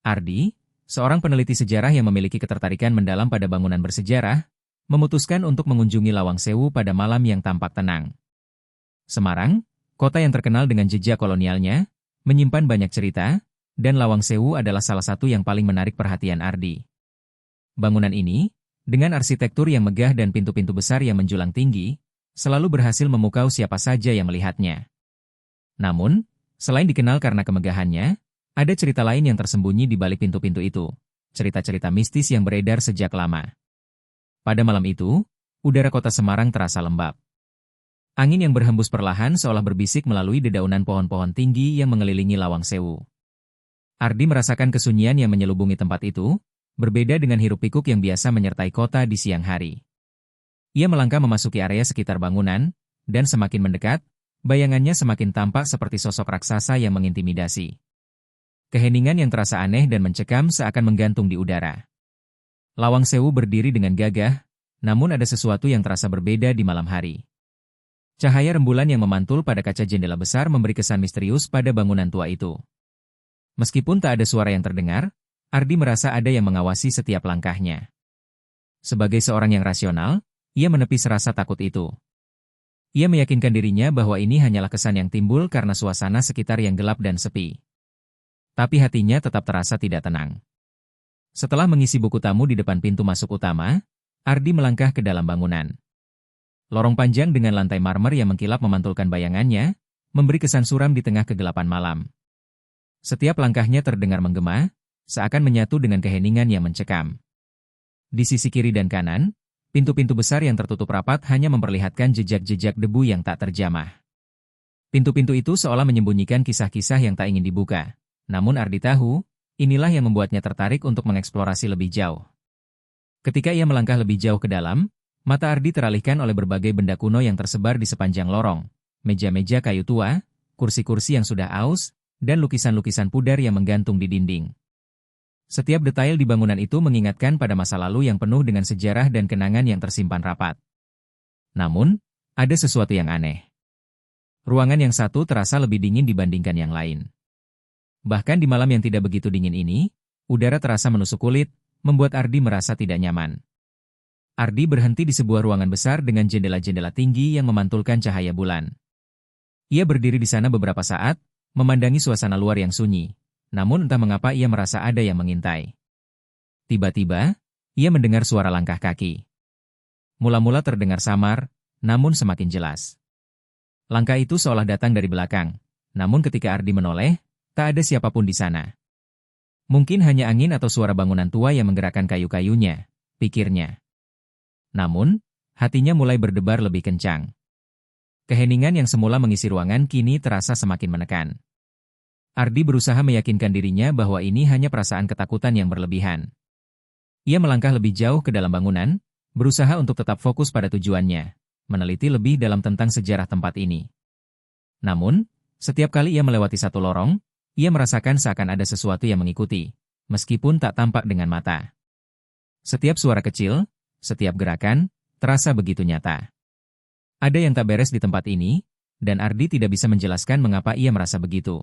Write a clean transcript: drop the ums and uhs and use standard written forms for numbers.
Ardi, seorang peneliti sejarah yang memiliki ketertarikan mendalam pada bangunan bersejarah, memutuskan untuk mengunjungi Lawang Sewu pada malam yang tampak tenang. Semarang, kota yang terkenal dengan jejak kolonialnya, menyimpan banyak cerita, dan Lawang Sewu adalah salah satu yang paling menarik perhatian Ardi. Bangunan ini, dengan arsitektur yang megah dan pintu-pintu besar yang menjulang tinggi, selalu berhasil memukau siapa saja yang melihatnya. Namun, selain dikenal karena kemegahannya, ada cerita lain yang tersembunyi di balik pintu-pintu itu. Cerita-cerita mistis yang beredar sejak lama. Pada malam itu, udara kota Semarang terasa lembab. Angin yang berhembus perlahan seolah berbisik melalui dedaunan pohon-pohon tinggi yang mengelilingi Lawang Sewu. Ardi merasakan kesunyian yang menyelubungi tempat itu, berbeda dengan hiruk-pikuk yang biasa menyertai kota di siang hari. Ia melangkah memasuki area sekitar bangunan, dan semakin mendekat, bayangannya semakin tampak seperti sosok raksasa yang mengintimidasi. Keheningan yang terasa aneh dan mencekam seakan menggantung di udara. Lawang Sewu berdiri dengan gagah, namun ada sesuatu yang terasa berbeda di malam hari. Cahaya rembulan yang memantul pada kaca jendela besar memberi kesan misterius pada bangunan tua itu. Meskipun tak ada suara yang terdengar, Ardi merasa ada yang mengawasi setiap langkahnya. Sebagai seorang yang rasional, ia menepis rasa takut itu. Ia meyakinkan dirinya bahwa ini hanyalah kesan yang timbul karena suasana sekitar yang gelap dan sepi. Tapi hatinya tetap terasa tidak tenang. Setelah mengisi buku tamu di depan pintu masuk utama, Ardi melangkah ke dalam bangunan. Lorong panjang dengan lantai marmer yang mengkilap memantulkan bayangannya, memberi kesan suram di tengah kegelapan malam. Setiap langkahnya terdengar menggema, seakan menyatu dengan keheningan yang mencekam. Di sisi kiri dan kanan, pintu-pintu besar yang tertutup rapat hanya memperlihatkan jejak-jejak debu yang tak terjamah. Pintu-pintu itu seolah menyembunyikan kisah-kisah yang tak ingin dibuka. Namun Ardi tahu, inilah yang membuatnya tertarik untuk mengeksplorasi lebih jauh. Ketika ia melangkah lebih jauh ke dalam, mata Ardi teralihkan oleh berbagai benda kuno yang tersebar di sepanjang lorong. Meja-meja kayu tua, kursi-kursi yang sudah aus, dan lukisan-lukisan pudar yang menggantung di dinding. Setiap detail di bangunan itu mengingatkan pada masa lalu yang penuh dengan sejarah dan kenangan yang tersimpan rapat. Namun, ada sesuatu yang aneh. Ruangan yang satu terasa lebih dingin dibandingkan yang lain. Bahkan di malam yang tidak begitu dingin ini, udara terasa menusuk kulit, membuat Ardi merasa tidak nyaman. Ardi berhenti di sebuah ruangan besar dengan jendela-jendela tinggi yang memantulkan cahaya bulan. Ia berdiri di sana beberapa saat, memandangi suasana luar yang sunyi. Namun entah mengapa ia merasa ada yang mengintai. Tiba-tiba, ia mendengar suara langkah kaki. Mula-mula terdengar samar, namun semakin jelas. Langkah itu seolah datang dari belakang. Namun ketika Ardi menoleh, tak ada siapapun di sana. Mungkin hanya angin atau suara bangunan tua yang menggerakkan kayu-kayunya, pikirnya. Namun, hatinya mulai berdebar lebih kencang. Keheningan yang semula mengisi ruangan kini terasa semakin menekan. Ardi berusaha meyakinkan dirinya bahwa ini hanya perasaan ketakutan yang berlebihan. Ia melangkah lebih jauh ke dalam bangunan, berusaha untuk tetap fokus pada tujuannya, meneliti lebih dalam tentang sejarah tempat ini. Namun, setiap kali ia melewati satu lorong, ia merasakan seakan ada sesuatu yang mengikuti, meskipun tak tampak dengan mata. Setiap suara kecil, setiap gerakan, terasa begitu nyata. Ada yang tak beres di tempat ini, dan Ardi tidak bisa menjelaskan mengapa ia merasa begitu.